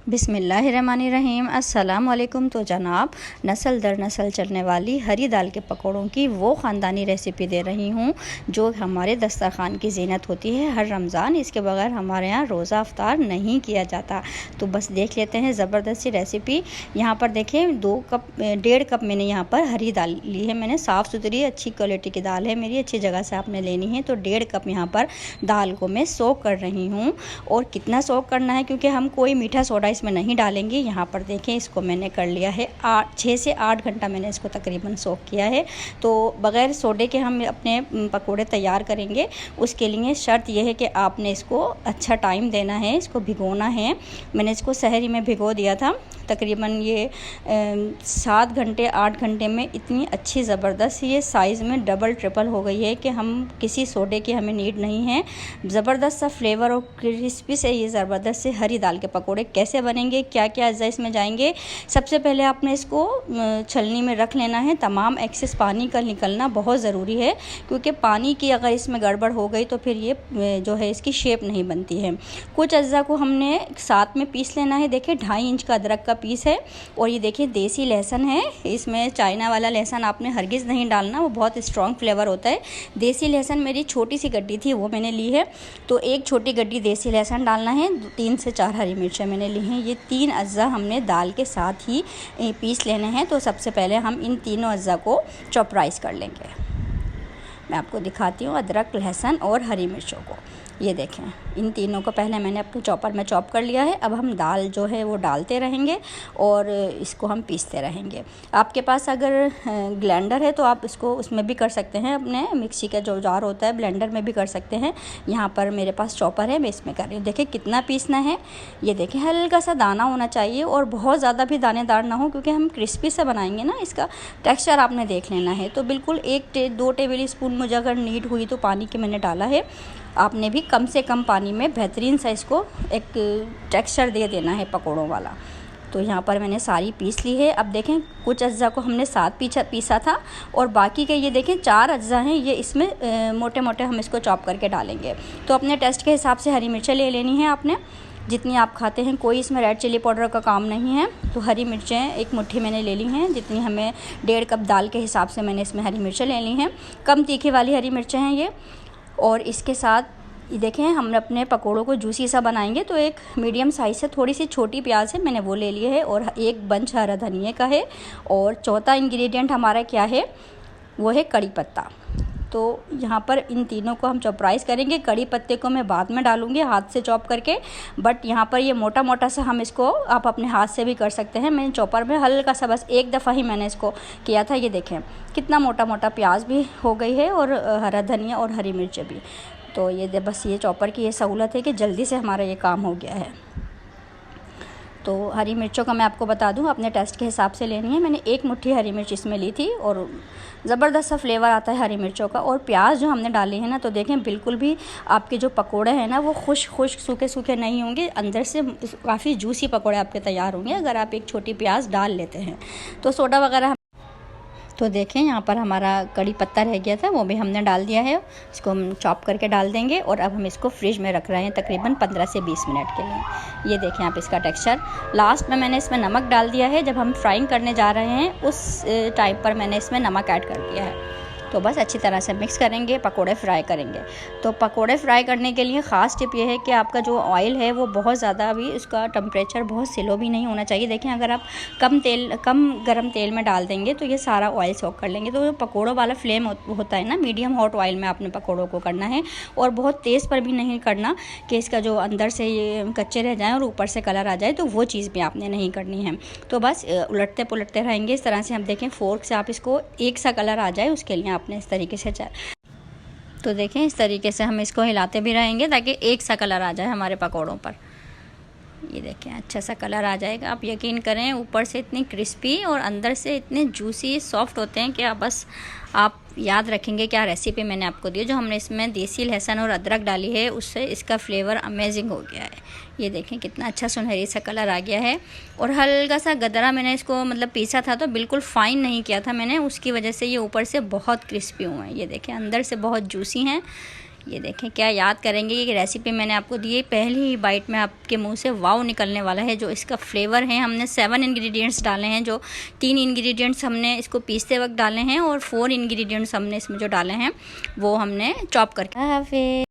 बिस्मिल्लाहिर्रहमानिर्रहीम। अस्सलाम वालेकुम। तो जनाब, नस्ल दर नस्ल चलने वाली हरी दाल के पकौड़ों की वो ख़ानदानी रेसिपी दे रही हूँ जो हमारे दस्तरख़ान की ज़ीनत होती है हर रमज़ान। इसके बगैर हमारे यहाँ रोज़ा अफ्तार नहीं किया जाता। तो बस देख लेते हैं ज़बरदस्त सी रेसिपी। यहाँ पर देखें 1.5 कप मैंने यहाँ पर हरी दाल ली है। मैंने साफ़ सुथरी अच्छी क्वालिटी की दाल है मेरी, अच्छी जगह से आपने लेनी है। तो 1.5 कप यहाँ पर दाल को मैं सोक कर रही हूँ। और कितना सोक करना है, क्योंकि हम कोई मीठा सोडा इसमें नहीं डालेंगे। यहाँ पर देखें, इसको मैंने कर लिया है 6 से 8 घंटा मैंने इसको तकरीबन सोक किया है। तो बग़ैर सोडे के हम अपने पकोड़े तैयार करेंगे। उसके लिए शर्त यह है कि आपने इसको अच्छा टाइम देना है, इसको भिगोना है। मैंने इसको सहरी में भिगो दिया था। तकरीबन ये 7 घंटे 8 घंटे में इतनी अच्छी ज़बरदस्त ये साइज़ में डबल ट्रिपल हो गई है कि हम किसी सोडे की हमें नीड नहीं है। ज़बरदस्त सा फ्लेवर और क्रिस्पी से ये ज़बरदस्त से हरी दाल के पकोड़े कैसे बनेंगे, क्या क्या अज्जा इसमें जाएंगे। सबसे पहले आपने इसको छलनी में रख लेना है। तमाम एक्सेस पानी का निकलना बहुत ज़रूरी है, क्योंकि पानी की अगर इसमें गड़बड़ हो गई तो फिर ये जो है इसकी शेप नहीं बनती है। कुछ अज्जा को हमने साथ में पीस लेना है। देखिए 2.5 इंच का अदरक का पीस है। और ये देखिए देसी लहसुन है। इसमें चाइना वाला लहसुन आपने हरगिज़ नहीं डालना, वो बहुत स्ट्रॉन्ग फ्लेवर होता है। देसी लहसुन मेरी छोटी सी गड्डी थी, वो मैंने ली है। तो एक छोटी गड्डी देसी लहसुन डालना है। 3 से 4 हरी मिर्चें मैंने ली हैं। ये 3 अज्जा हमने दाल के साथ ही पीस लेने हैं। तो सबसे पहले हम इन तीनों अज्जा को चॉपराइज़ कर लेंगे। मैं आपको दिखाती हूँ अदरक, लहसुन और हरी मिर्चों को। ये देखें, इन तीनों को पहले मैंने अपने चॉपर में चॉप कर लिया है। अब हम दाल जो है वो डालते रहेंगे और इसको हम पीसते रहेंगे। आपके पास अगर ग्राइंडर है तो आप इसको उसमें भी कर सकते हैं, अपने मिक्सी का जो जार होता है ब्लेंडर में भी कर सकते हैं। यहाँ पर मेरे पास चॉपर है, मैं इसमें कर रही हूँ। देखिए कितना पीसना है। ये देखें हल्का सा दाना होना चाहिए और बहुत ज़्यादा भी दानेदार ना हो, क्योंकि हम क्रिस्पी से बनाएंगे ना। इसका टेक्स्चर आपने देख लेना है। तो बिल्कुल 2 टेबल स्पून मुझे अगर नीड हुई तो पानी के मैंने डाला है। आपने भी कम से कम पानी में बेहतरीन सा इसको एक टेक्सचर दे देना है पकोड़ों वाला। तो यहाँ पर मैंने सारी पीस ली है। अब देखें कुछ अज्जा को हमने साथ पीसा था और बाकी के ये देखें 4 अज्जा हैं, ये इसमें मोटे मोटे हम इसको चॉप करके डालेंगे। तो अपने टेस्ट के हिसाब से हरी मिर्चें ले लेनी है आपने, जितनी आप खाते हैं। कोई इसमें रेड चिली पाउडर का काम नहीं है। तो हरी मिर्चें 1 मुट्ठी मैंने ले ली हैं, जितनी हमें 1.5 कप दाल के हिसाब से मैंने इसमें हरी मिर्चें ले ली हैं। कम तीखे वाली हरी मिर्चें हैं ये। और इसके साथ ये देखें हम अपने पकोड़ों को जूसी सा बनाएंगे। तो एक मीडियम साइज़ से थोड़ी सी छोटी प्याज है, मैंने वो ले ली है। और 1 बंच हरा धनिया का है। और चौथा इंग्रेडिएंट हमारा क्या है, वो है कड़ी पत्ता। तो यहाँ पर इन तीनों को हम चॉपराइज़ करेंगे। कड़ी पत्ते को मैं बाद में डालूँगी हाथ से चॉप करके, बट यहाँ पर ये मोटा मोटा सा हम इसको आप अपने हाथ से भी कर सकते हैं। मैंने चॉपर में हल्का सा बस एक दफ़ा ही मैंने इसको किया था। ये देखें कितना मोटा मोटा प्याज भी हो गई है और हरा धनिया और हरी मिर्चें भी। तो ये बस ये चॉपर की ये सहूलत है कि जल्दी से हमारा ये काम हो गया है। तो हरी मिर्चों का मैं आपको बता दूं, अपने टेस्ट के हिसाब से लेनी है। मैंने 1 मुट्ठी हरी मिर्च इसमें ली थी और ज़बरदस्त सा फ्लेवर आता है हरी मिर्चों का। और प्याज जो हमने डाली है ना, तो देखें बिल्कुल भी आपके जो पकोड़े हैं ना वो खुश्क सूखे सूखे नहीं होंगे। अंदर से काफ़ी जूसी पकोड़े आपके तैयार होंगे अगर आप एक छोटी प्याज डाल लेते हैं। तो सोडा वगैरह तो देखें यहाँ पर हमारा कड़ी पत्ता रह गया था, वो भी हमने डाल दिया है। इसको हम चॉप करके डाल देंगे और अब हम इसको फ्रिज में रख रहे हैं तकरीबन 15 से 20 मिनट के लिए। ये देखें आप इसका टेक्सचर। लास्ट में मैंने इसमें नमक डाल दिया है। जब हम फ्राइंग करने जा रहे हैं उस टाइम पर मैंने इसमें नमक ऐड कर दिया है। तो बस अच्छी तरह से मिक्स करेंगे, पकोड़े फ्राई करेंगे। तो पकोड़े फ्राई करने के लिए ख़ास टिप ये है कि आपका जो ऑयल है वो बहुत ज़्यादा भी उसका टेम्परेचर बहुत स्लो भी नहीं होना चाहिए। देखें अगर आप कम गरम तेल में डाल देंगे तो ये सारा ऑयल सोक कर लेंगे। तो पकोड़ों वाला फ्लेम होता है ना, मीडियम हॉट ऑयल में आपने पकोड़ों को करना है। और बहुत तेज़ पर भी नहीं करना कि इसका जो अंदर से ये कच्चे रह जाएँ और ऊपर से कलर आ जाए, तो वो चीज़ भी आपने नहीं करनी है। तो बस उलटते पुलटते रहेंगे इस तरह से। हम देखें फ़ोर्क से आप इसको एक सा कलर आ जाए उसके लिए आपने इस तरीके से तो देखें इस तरीके से हम इसको हिलाते भी रहेंगे ताकि एक सा कलर आ जाए हमारे पकोड़ों पर। ये देखें अच्छा सा कलर आ जाएगा। आप यकीन करें ऊपर से इतनी क्रिस्पी और अंदर से इतने जूसी सॉफ्ट होते हैं कि आप याद रखेंगे क्या रेसिपी मैंने आपको दी। जो हमने इसमें देसी लहसुन और अदरक डाली है उससे इसका फ्लेवर अमेजिंग हो गया है। ये देखें कितना अच्छा सुनहरी सा कलर आ गया है। और हल्का सा गदरा मैंने इसको मतलब पीसा था, तो बिल्कुल फ़ाइन नहीं किया था मैंने, उसकी वजह से ये ऊपर से बहुत क्रिस्पी हुए हैं। ये देखें अंदर से बहुत जूसी हैं। ये देखें, क्या याद करेंगे कि रेसिपी मैंने आपको दी है, पहली ही बाइट में आपके मुंह से वाव निकलने वाला है। जो इसका फ्लेवर है, हमने 7 इंग्रेडिएंट्स डाले हैं, जो 3 इंग्रेडिएंट्स हमने इसको पीसते वक्त डाले हैं और 4 इंग्रेडिएंट्स हमने इसमें जो डाले हैं वो हमने चॉप करके। हाफिज़।